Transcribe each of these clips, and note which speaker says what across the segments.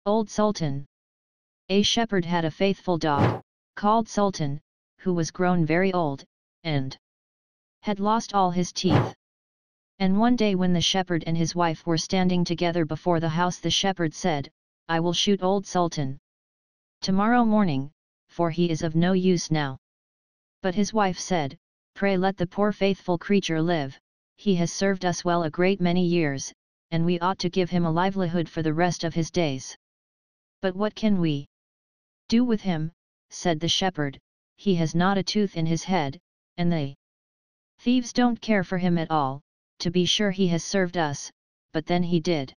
Speaker 1: Old Sultan. A shepherd had a faithful dog, called Sultan, who was grown very old, and had lost all his teeth. And one day when the shepherd and his wife were standing together before the house, the shepherd said, "I will shoot Old Sultan tomorrow morning, for he is of no use now." But his wife said, "Pray let the poor faithful creature live, he has served us well a great many years, and we ought to give him a livelihood for the rest of his days." "But what can we do with him?" said the shepherd, "he has not a tooth in his head, and the thieves don't care for him at all. To be sure he has served us, but then he did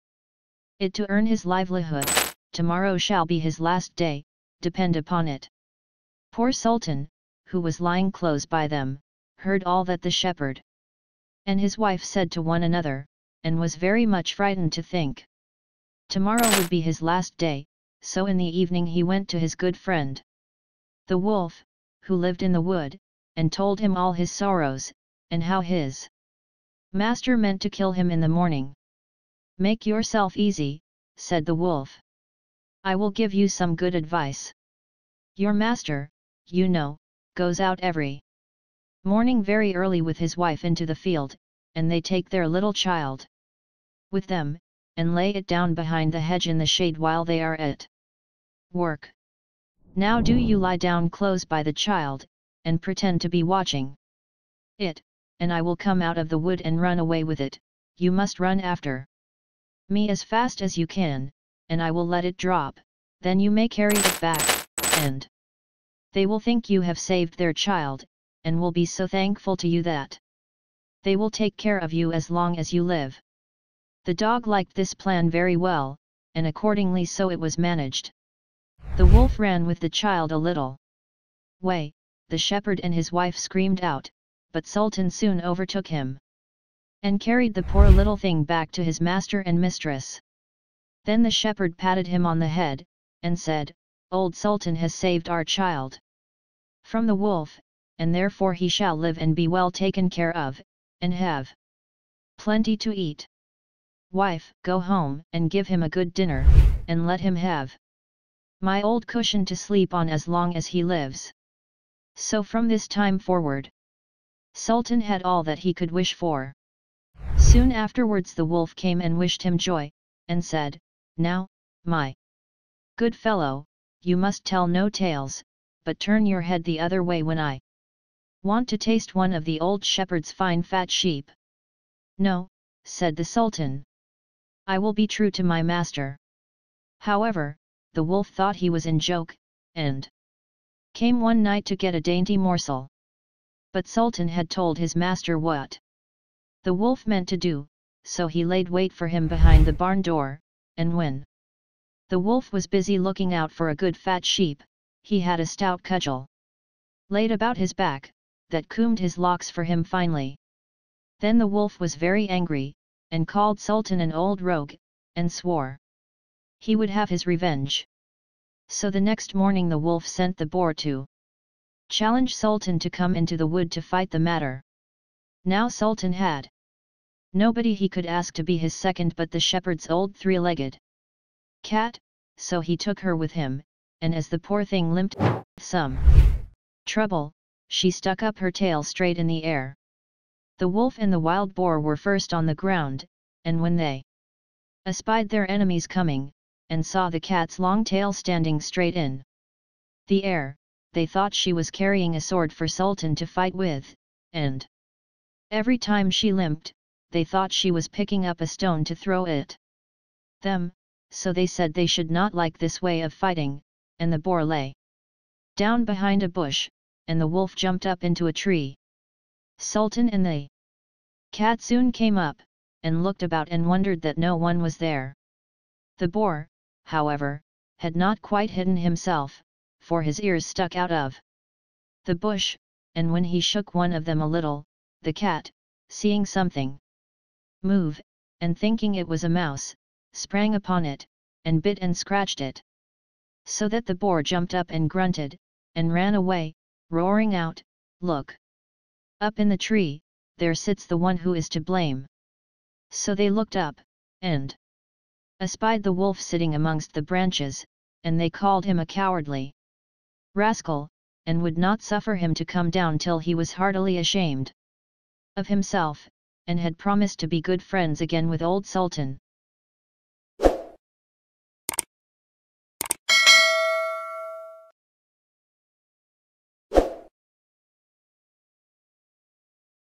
Speaker 1: it to earn his livelihood, tomorrow shall be his last day, depend upon it." Poor Sultan, who was lying close by them, heard all that the shepherd and his wife said to one another, and was very much frightened to think tomorrow would be his last day, so in the evening he went to his good friend the wolf, who lived in the wood, and told him all his sorrows, and how his master meant to kill him in the morning. "Make yourself easy," said the wolf. "I will give you some good advice. Your master, you know, goes out every morning very early with his wife into the field, and they take their little child with them, and lay it down behind the hedge in the shade while they are at work. Now do you lie down close by the child, and pretend to be watching it, and I will come out of the wood and run away with it. You must run after me as fast as you can, and I will let it drop, then you may carry it back, and they will think you have saved their child, and will be so thankful to you that they will take care of you as long as you live." The dog liked this plan very well, and accordingly so it was managed. The wolf ran with the child a little way, the shepherd and his wife screamed out, but Sultan soon overtook him and carried the poor little thing back to his master and mistress. Then the shepherd patted him on the head, and said, "Old Sultan has saved our child from the wolf, and therefore he shall live and be well taken care of, and have plenty to eat. Wife, go home and give him a good dinner, and let him have my old cushion to sleep on as long as he lives." So from this time forward, Sultan had all that he could wish for. Soon afterwards the wolf came and wished him joy, and said, "Now, my good fellow, you must tell no tales, but turn your head the other way when I want to taste one of the old shepherd's fine fat sheep." "No," said the Sultan. "I will be true to my master." However, the wolf thought he was in joke, and came one night to get a dainty morsel. But Sultan had told his master what the wolf meant to do, so he laid wait for him behind the barn door, and when the wolf was busy looking out for a good fat sheep, he had a stout cudgel laid about his back, that combed his locks for him finely. Then the wolf was very angry, and called Sultan an old rogue, and swore he would have his revenge. So the next morning the wolf sent the boar to challenge Sultan to come into the wood to fight the matter. Now Sultan had nobody he could ask to be his second but the shepherd's old three-legged cat, so he took her with him, and as the poor thing limped with some trouble, she stuck up her tail straight in the air. The wolf and the wild boar were first on the ground, and when they espied their enemies coming, and saw the cat's long tail standing straight in the air, they thought she was carrying a sword for Sultan to fight with, and every time she limped, they thought she was picking up a stone to throw at them, so they said they should not like this way of fighting, and the boar lay down behind a bush, and the wolf jumped up into a tree. Sultan and the cat soon came up, and looked about and wondered that no one was there. The boar, however, had not quite hidden himself, for his ears stuck out of the bush, and when he shook one of them a little, the cat, seeing something move, and thinking it was a mouse, sprang upon it, and bit and scratched it, so that the boar jumped up and grunted, and ran away, roaring out, "Look! Up in the tree, there sits the one who is to blame." So they looked up, and espied the wolf sitting amongst the branches, and they called him a cowardly rascal, and would not suffer him to come down till he was heartily ashamed of himself, and had promised to be good friends again with old Sultan.